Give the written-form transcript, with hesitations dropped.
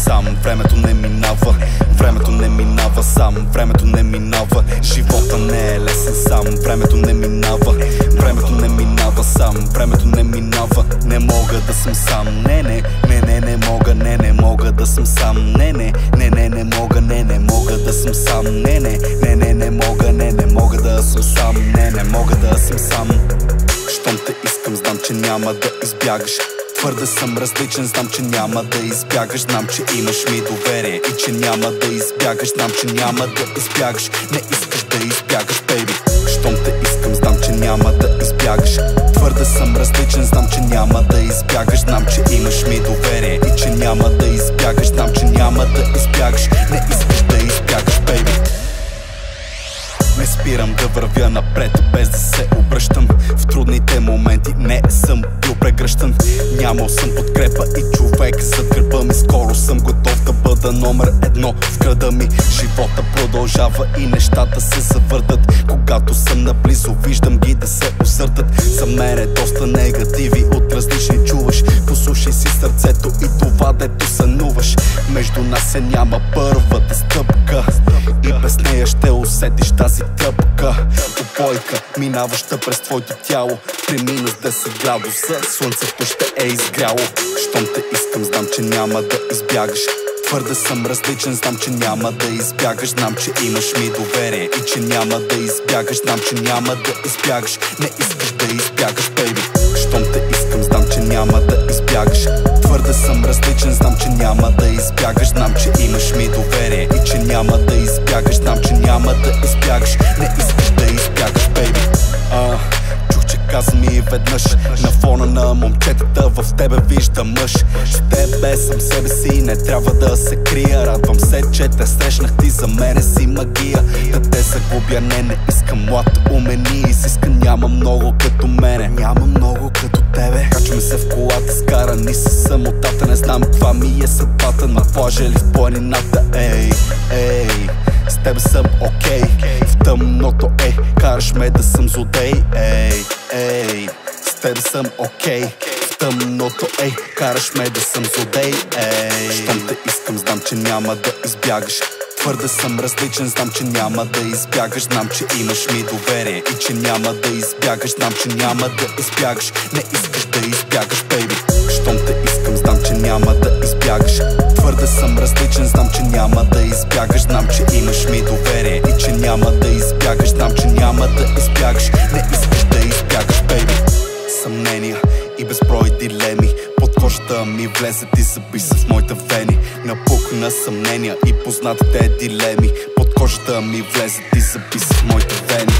сам. Времето не минава, времето не минава сам. Времето не минава, живота не е лесен сам. Времето не минава, времето не минава сам. Времето не минава, не мога да съм сам. Не мога, не мога да съм сам. Не мога, не мога да съм сам. Не мога, не мога да съм сам. Не мога да съм сам. Щом те искам, знам, че няма да избягаш. Твърде съм различен, знам, че няма да избягаш. Знам, че имаш ми доверие и че няма да избягаш. Знам, че няма да избягаш. Не искаш да избягаш, бейби. Щом те искам, знам, че няма да избягаш. Твърде съм различен, знам, че няма да избягаш. Знам, че имаш ми доверие и че няма да избягаш. Знам, че няма да избягаш. Не искаш да избягаш, бейби. Не спирам да вървя напред, без да се обръщам. В трудните моменти не съм бил прегръщан. Нямал съм подкрепа и човек зад гърба ми. Скоро съм готов да бъда номер едно в града ми. Живота продължава и нещата се завъртат. Когато съм наблизо, виждам ги да се усъртат. За мен е доста негативи от различни чуваш. Послушай си сърцето и това, дето сънуваш. Между нас няма първата стъпка и без нея ще усетиш тази тръпка. Опойка, минаваща през твоето тяло. При минус 10 градуса слънцето ще е изгряло. Щом те искам, знам, че няма да избягаш. Твърде съм различен, знам, че няма да избягаш. Знам, че имаш ми доверие и че няма да избягаш. Знам, че няма да избягаш. Не искаш да избягаш, бейби. Щом те искам, знам, че няма да избягаш. Твърде съм различен, знам, че няма да избягаш. Знам, че имаш ми доверие и че няма да избягаш. Знам, че няма да избягаш. Не искаш да избягаш, бейби. Чух, че каза ми веднъж на фона на момчетата, в тебе виждам мъж. С тебе съм себе си, не трябва да се крия. Радвам се, че те срещнах, ти за мене си магия. Да те загубя, не искам млад, умен и изискан. Няма много като мене, няма много като тебе. Качваме се в колата, скарани със самотата. Не знам каква ми е съдбата, на плажа или в планината. Ей, с тебе съм окей. В тъмното, караш ме да съм злодей. Ей, с тебе съм окей. В тъмното, караш ме да съм злодей. Щом те искам, знам, че няма да избягаш. Твърде съм различен, знам, че няма да избягаш. Знам, че имаш ми доверие и че няма да избягаш. Знам, че няма да избягаш. Не искаш да избягаш, бейби. Щом те искам, знам, че няма да избягаш. Твърде съм различен, знам, че няма да избягаш. Знам, че имаш ми доверие и че няма да избягаш. Знам, че няма да избягаш. Не искаш да избягаш, бейби. Съмнения и безброй дилеми под кожата ми влезе, ти забиса в моите вени. Напукна съмнения и познатите дилеми под кожата ми влезе, ти забиса в моите вени.